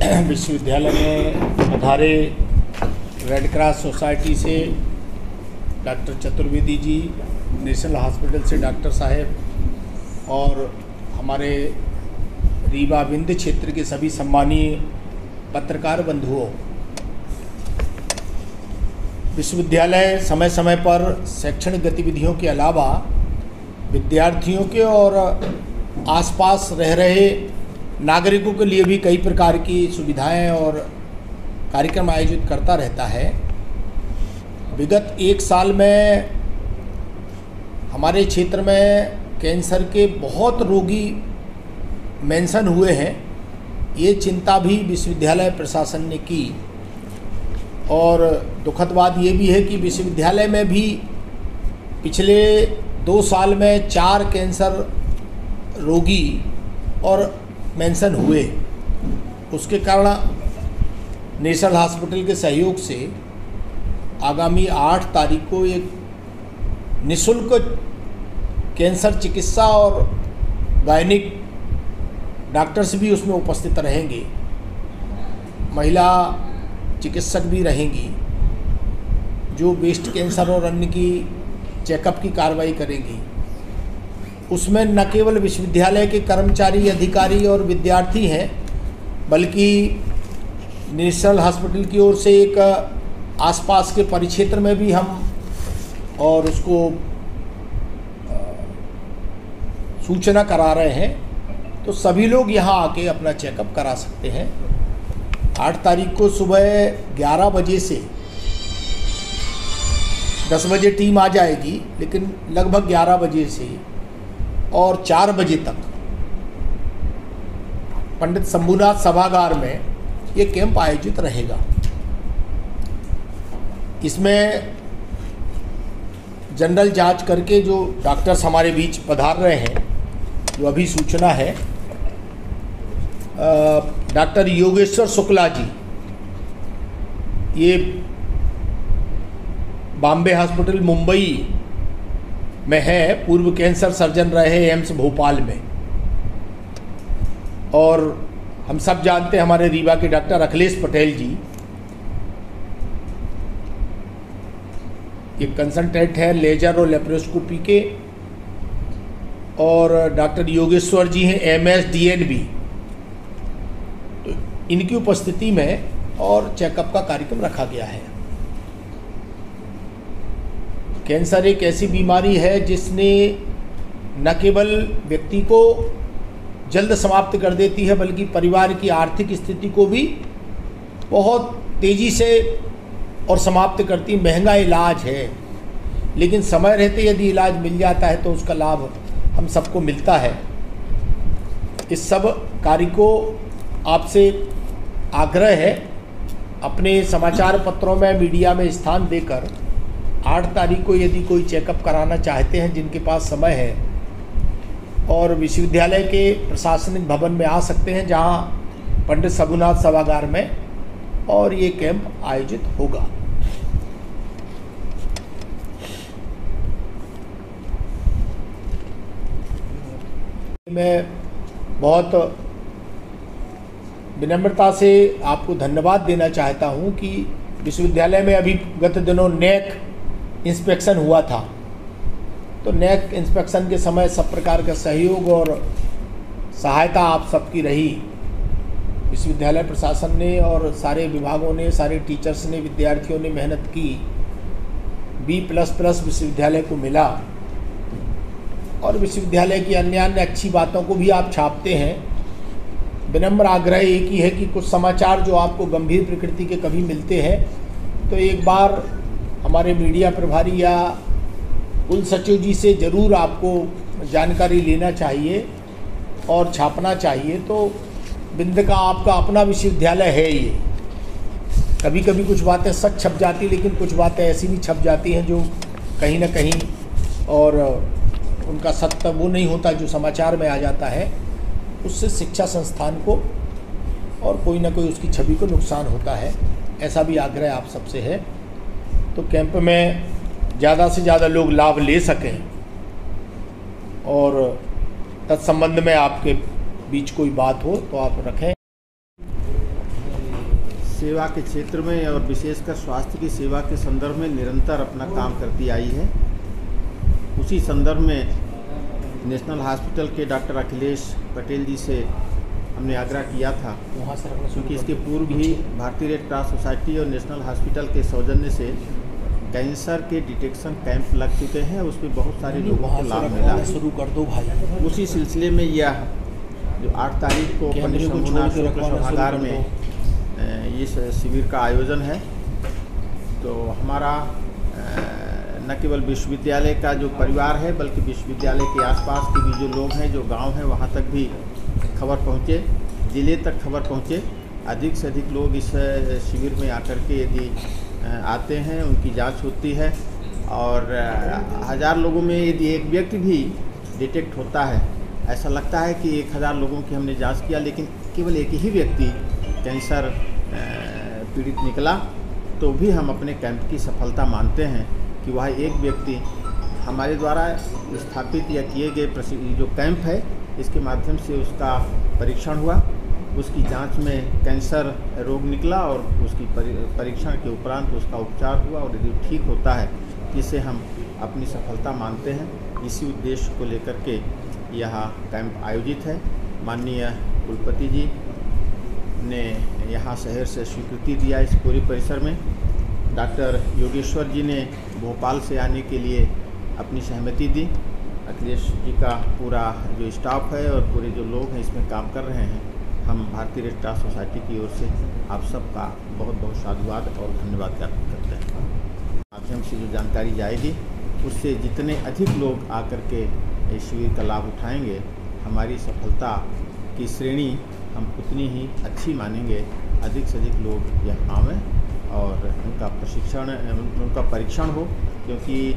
विश्वविद्यालय में पधारे रेड क्रॉस सोसाइटी से doctor Chaturvedi ji, national hospital से डॉक्टर साहब और हमारे रीवा विंध्य क्षेत्र के सभी सम्मानीय पत्रकार बंधुओं, विश्वविद्यालय समय समय पर शैक्षणिक गतिविधियों के अलावा विद्यार्थियों के और आसपास रह रहे नागरिकों के लिए भी कई प्रकार की सुविधाएं और कार्यक्रम आयोजित करता रहता है। विगत एक साल में हमारे क्षेत्र में कैंसर के बहुत रोगी मेंशन हुए हैं। ये चिंता भी विश्वविद्यालय प्रशासन ने की और दुखद बात ये भी है कि विश्वविद्यालय में भी पिछले 2 साल में 4 कैंसर रोगी और मेंशन हुए। उसके कारण नेशनल हॉस्पिटल के सहयोग से आगामी 8 तारीख को एक निःशुल्क कैंसर चिकित्सा और गायनिक डॉक्टर्स भी उसमें उपस्थित रहेंगे, महिला चिकित्सक भी रहेंगी जो ब्रेस्ट कैंसर और अन्य की चेकअप की कार्रवाई करेंगी। उसमें न केवल विश्वविद्यालय के कर्मचारी, अधिकारी और विद्यार्थी हैं, बल्कि नेशनल हॉस्पिटल की ओर से एक आसपास के परिक्षेत्र में भी हम और उसको सूचना करा रहे हैं, तो सभी लोग यहाँ आके अपना चेकअप करा सकते हैं। 8 तारीख को सुबह 11 बजे से 10 बजे टीम आ जाएगी, लेकिन लगभग 11 बजे से और 4 बजे तक पंडित शंभुनाथ सभागार में ये कैंप आयोजित रहेगा। इसमें जनरल जांच करके जो डॉक्टर्स हमारे बीच पधार रहे हैं, जो अभी सूचना है, डॉक्टर योगेश्वर शुक्ला जी, ये बॉम्बे हॉस्पिटल मुंबई में है, पूर्व कैंसर सर्जन रहे एम्स भोपाल में। और हम सब जानते हैं हमारे रीवा के डॉक्टर अखिलेश पटेल जी, ये कंसल्टेंट है लेजर और लेप्रोस्कोपी के, और डॉक्टर योगेश्वर जी हैं MS DNB। तो इनकी उपस्थिति में और चेकअप का कार्यक्रम रखा गया है। कैंसर एक ऐसी बीमारी है जिसने न केवल व्यक्ति को जल्द समाप्त कर देती है, बल्कि परिवार की आर्थिक स्थिति को भी बहुत तेज़ी से और समाप्त करती। महंगा इलाज है, लेकिन समय रहते यदि इलाज मिल जाता है तो उसका लाभ हम सबको मिलता है। इस सब कार्य को आपसे आग्रह है, अपने समाचार पत्रों में, मीडिया में स्थान देकर 8 तारीख को यदि कोई चेकअप कराना चाहते हैं, जिनके पास समय है, और विश्वविद्यालय के प्रशासनिक भवन में आ सकते हैं, जहां पंडित शंभुनाथ सभागार में, और ये कैंप आयोजित होगा। मैं बहुत विनम्रता से आपको धन्यवाद देना चाहता हूं कि विश्वविद्यालय में अभी गत दिनों नेक इंस्पेक्शन हुआ था, तो नेक इंस्पेक्शन के समय सब प्रकार का सहयोग और सहायता आप सबकी रही। विश्वविद्यालय प्रशासन ने और सारे विभागों ने, सारे टीचर्स ने, विद्यार्थियों ने मेहनत की। B++ विश्वविद्यालय को मिला, और विश्वविद्यालय की अन्य अच्छी बातों को भी आप छापते हैं। विनम्र आग्रह एक ही है कि कुछ समाचार जो आपको गंभीर प्रकृति के कभी मिलते हैं, तो एक बार हमारे मीडिया प्रभारी या कुल सचिव जी से ज़रूर आपको जानकारी लेना चाहिए और छापना चाहिए। तो विंध्य का आपका अपना विश्वविद्यालय है ये। कभी कभी कुछ बातें सच छप जाती, लेकिन कुछ बातें ऐसी भी छप जाती हैं जो कहीं ना कहीं और उनका सत्य वो नहीं होता जो समाचार में आ जाता है। उससे शिक्षा संस्थान को और कोई ना कोई उसकी छवि को नुकसान होता है। ऐसा भी आग्रह आप सबसे है। तो कैंप में ज़्यादा से ज़्यादा लोग लाभ ले सकें, और तत्संबंध में आपके बीच कोई बात हो तो आप रखें। सेवा के क्षेत्र में और विशेषकर स्वास्थ्य की सेवा के संदर्भ में निरंतर अपना काम करती आई है। उसी संदर्भ में नेशनल हॉस्पिटल के डॉक्टर अखिलेश पटेल जी से हमने आग्रह किया था, क्योंकि इसके पूर्व भी भारतीय रेड क्रॉस सोसाइटी और नेशनल हॉस्पिटल के सौजन्य से कैंसर के डिटेक्शन कैंप लग चुके हैं। उसमें बहुत सारे लोगों को लाभ मिला है। शुरू कर दो भाई। उसी सिलसिले में यह जो 8 तारीख को पंडित शंभूनाथ शुक्ल सभागार में इस शिविर का आयोजन है। तो हमारा न केवल विश्वविद्यालय का जो परिवार है, बल्कि विश्वविद्यालय के आसपास के भी जो लोग हैं, जो गांव हैं, वहां तक भी खबर पहुंचे, ज़िले तक खबर पहुंचे। अधिक से अधिक लोग इस शिविर में आकर के यदि आते हैं, उनकी जांच होती है और 1000 लोगों में यदि एक व्यक्ति भी डिटेक्ट होता है, ऐसा लगता है कि 1000 लोगों की हमने जांच किया लेकिन केवल एक ही व्यक्ति कैंसर पीड़ित निकला, तो भी हम अपने कैंप की सफलता मानते हैं कि वह एक व्यक्ति हमारे द्वारा स्थापित या किए गए जो कैंप है, इसके माध्यम से उसका परीक्षण हुआ, उसकी जांच में कैंसर रोग निकला और उसकी परीक्षण के उपरांत उसका उपचार हुआ और यदि ठीक होता है, जिसे हम अपनी सफलता मानते हैं। इसी उद्देश्य को लेकर के यह कैंप आयोजित है। माननीय कुलपति जी ने यहाँ शहर से स्वीकृति दिया इस पूरे परिसर में। डॉक्टर योगेश्वर जी ने भोपाल से आने के लिए अपनी सहमति दी। अखिलेश जी का पूरा जो स्टाफ है और पूरे जो लोग हैं इसमें काम कर रहे हैं, हम भारतीय रेड क्रॉस सोसाइटी की ओर से आप सबका बहुत बहुत साधुवाद और धन्यवाद ज्ञापित करते हैं। माध्यम से जो जानकारी जाएगी उससे जितने अधिक लोग आकर के इस शिविर का लाभ उठाएंगे, हमारी सफलता की श्रेणी हम उतनी ही अच्छी मानेंगे। अधिक से अधिक लोग यहाँ आवें और उनका परीक्षण हो, क्योंकि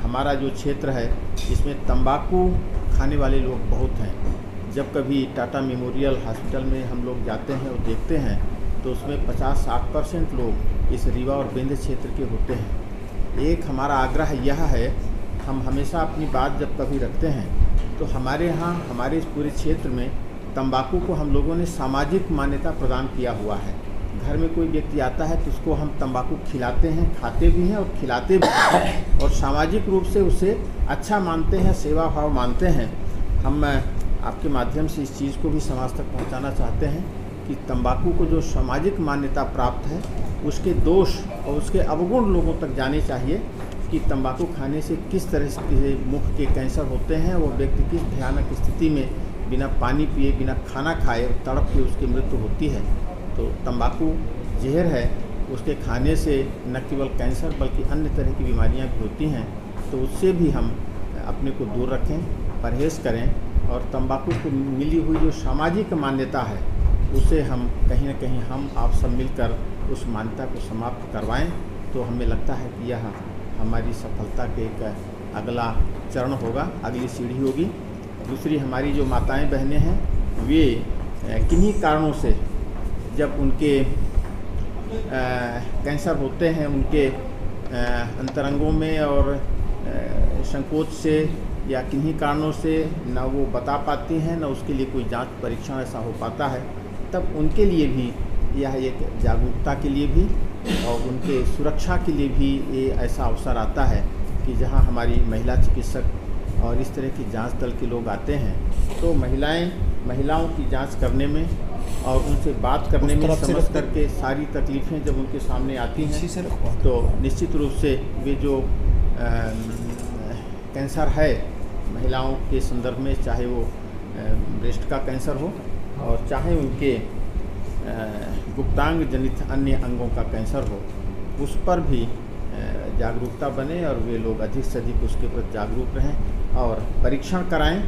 हमारा जो क्षेत्र है इसमें तंबाकू खाने वाले लोग बहुत हैं। जब कभी टाटा मेमोरियल हॉस्पिटल में हम लोग जाते हैं और देखते हैं तो उसमें 50-60% लोग इस रीवा और बेंद क्षेत्र के होते हैं। एक हमारा आग्रह यह है, हम हमेशा अपनी बात जब कभी रखते हैं तो हमारे यहाँ हमारे इस पूरे क्षेत्र में तंबाकू को हम लोगों ने सामाजिक मान्यता प्रदान किया हुआ है। घर में कोई व्यक्ति आता है तो उसको हम तंबाकू खिलाते हैं, खाते भी हैं और खिलाते भी हैं और सामाजिक रूप से उसे अच्छा मानते हैं, सेवा भाव मानते हैं। हम आपके माध्यम से इस चीज़ को भी समाज तक पहुंचाना चाहते हैं कि तंबाकू को जो सामाजिक मान्यता प्राप्त है, उसके दोष और उसके अवगुण लोगों तक जाने चाहिए कि तंबाकू खाने से किस तरह से मुख के कैंसर होते हैं। वो व्यक्ति किस भयानक स्थिति में बिना पानी पिए, बिना खाना खाए तड़प के उसकी मृत्यु होती है। तो तंबाकू जहर है, उसके खाने से न केवल कैंसर बल्कि अन्य तरह की बीमारियां भी होती हैं। तो उससे भी हम अपने को दूर रखें, परहेज़ करें और तंबाकू को मिली हुई जो सामाजिक मान्यता है उसे हम कहीं न कहीं हम आप सब मिलकर उस मान्यता को समाप्त करवाएं। तो हमें लगता है कि यह हमारी सफलता के एक अगला चरण होगा, अगली सीढ़ी होगी। दूसरी, हमारी जो माताएं बहनें हैं वे किन्हीं कारणों से जब उनके कैंसर होते हैं, उनके अंतरंगों में और संकोच से या किन्हीं कारणों से न वो बता पाती हैं, न उसके लिए कोई जांच परीक्षण ऐसा हो पाता है, तब उनके लिए भी यह एक जागरूकता के लिए भी और उनके सुरक्षा के लिए भी ये ऐसा अवसर आता है कि जहां हमारी महिला चिकित्सक और इस तरह की जांच दल के लोग आते हैं, तो महिलाओं की जांच करने में और उनसे बात करने में समझ करके सारी तकलीफ़ें जब उनके सामने आती हैं तो निश्चित रूप से वे जो कैंसर है महिलाओं के संदर्भ में, चाहे वो ब्रेस्ट का कैंसर हो और चाहे उनके गुप्तांग जनित अन्य अंगों का कैंसर हो, उस पर भी जागरूकता बने और वे लोग अधिक से अधिक उसके प्रति जागरूक रहें और परीक्षण कराएं।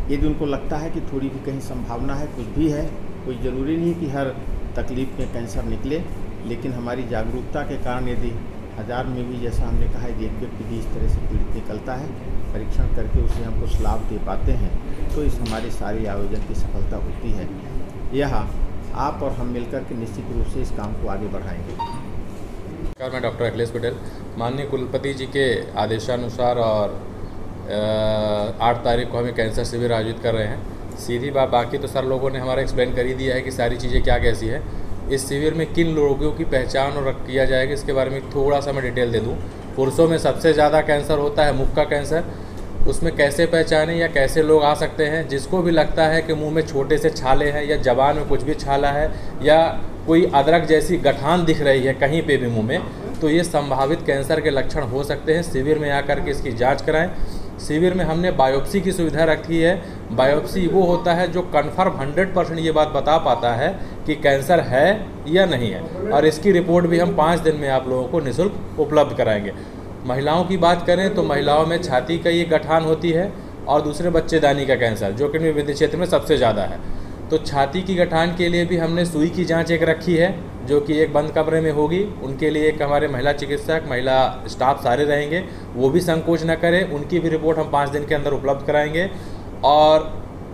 यदि उनको लगता है कि थोड़ी भी कहीं संभावना है, कुछ भी है, कोई ज़रूरी नहीं कि हर तकलीफ़ में कैंसर निकले, लेकिन हमारी जागरूकता के कारण यदि 1000 में भी, जैसा हमने कहा, यदि एक व्यक्ति भी इस तरह से पीड़ित निकलता है, परीक्षण करके उसे हम कुछ लाभ दे पाते हैं, तो इस हमारे सारे आयोजन की सफलता होती है। यह आप और हम मिलकर के निश्चित रूप से इस काम को आगे बढ़ाएंगे। नमस्कार, मैं डॉक्टर अखिलेश पटेल। माननीय कुलपति जी के आदेशानुसार और 8 तारीख को हमें कैंसर शिविर आयोजित कर रहे हैं। सीधी बात, बाकी तो सर लोगों ने हमारा एक्सप्लेन कर ही दिया है कि सारी चीज़ें क्या कैसी है। इस शिविर में किन रोगियों की पहचान और किया जाएगा, इसके बारे में थोड़ा सा मैं डिटेल दे दूँ। पुरुषों में सबसे ज़्यादा कैंसर होता है मुख का कैंसर, उसमें कैसे पहचानें या कैसे लोग आ सकते हैं। जिसको भी लगता है कि मुंह में छोटे से छाले हैं या जबान में कुछ भी छाला है या कोई अदरक जैसी गठान दिख रही है कहीं पे भी मुंह में, तो ये संभावित कैंसर के लक्षण हो सकते हैं। शिविर में आकर के इसकी जांच कराएं। शिविर में हमने बायोप्सी की सुविधा रखी है। बायोप्सी वो होता है जो कन्फर्म 100% ये बात बता पाता है कि कैंसर है या नहीं है, और इसकी रिपोर्ट भी हम 5 दिन में आप लोगों को निःशुल्क उपलब्ध कराएंगे। महिलाओं की बात करें तो महिलाओं में छाती का ये गठान होती है और दूसरे बच्चेदानी का कैंसर, जो कि विंध्य क्षेत्र में सबसे ज़्यादा है। तो छाती की गठान के लिए भी हमने सुई की जांच एक रखी है, जो कि एक बंद कमरे में होगी। उनके लिए एक हमारे महिला चिकित्सक, महिला स्टाफ सारे रहेंगे, वो भी संकोच न करें। उनकी भी रिपोर्ट हम 5 दिन के अंदर उपलब्ध कराएंगे। और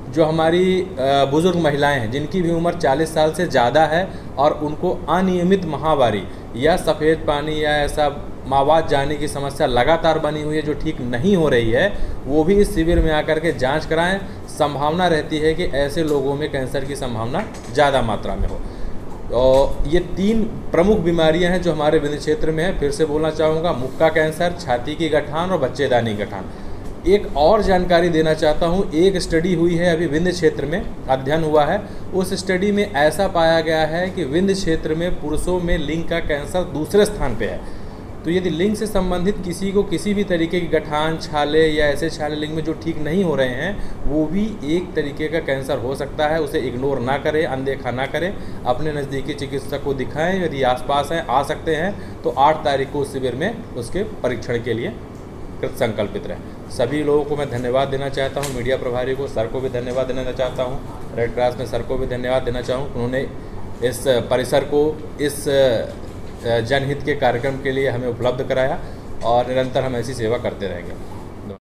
जो हमारी बुज़ुर्ग महिलाएं हैं जिनकी भी उम्र 40 साल से ज़्यादा है और उनको अनियमित माहवारी या सफ़ेद पानी या ऐसा मावात जाने की समस्या लगातार बनी हुई है जो ठीक नहीं हो रही है, वो भी इस शिविर में आकर के जांच कराएं। संभावना रहती है कि ऐसे लोगों में कैंसर की संभावना ज़्यादा मात्रा में हो। और ये 3 प्रमुख बीमारियां हैं जो हमारे विंध्य क्षेत्र में है। फिर से बोलना चाहूँगा, मुख का कैंसर, छाती की गठान और बच्चेदानी गठान। एक और जानकारी देना चाहता हूँ, एक स्टडी हुई है अभी विंध्य क्षेत्र में, अध्ययन हुआ है। उस स्टडी में ऐसा पाया गया है कि विंध्य क्षेत्र में पुरुषों में लिंग का कैंसर दूसरे स्थान पे है। तो यदि लिंग से संबंधित किसी को किसी भी तरीके की गठान, छाले या ऐसे छाले लिंग में जो ठीक नहीं हो रहे हैं, वो भी एक तरीके का कैंसर हो सकता है। उसे इग्नोर ना करें, अनदेखा ना करें, अपने नज़दीकी चिकित्सक को दिखाएं। यदि आसपास हैं, आ सकते हैं, तो 8 तारीख को उस शिविर में उसके परीक्षण के लिए कृत संकल्पित रहें। सभी लोगों को मैं धन्यवाद देना चाहता हूँ, मीडिया प्रभारी को, सर को भी धन्यवाद देना चाहता हूँ, रेड क्रॉस में सर को भी धन्यवाद देना चाहूँ। उन्होंने इस परिसर को इस जनहित के कार्यक्रम के लिए हमें उपलब्ध कराया और निरंतर हम ऐसी सेवा करते रहेंगे।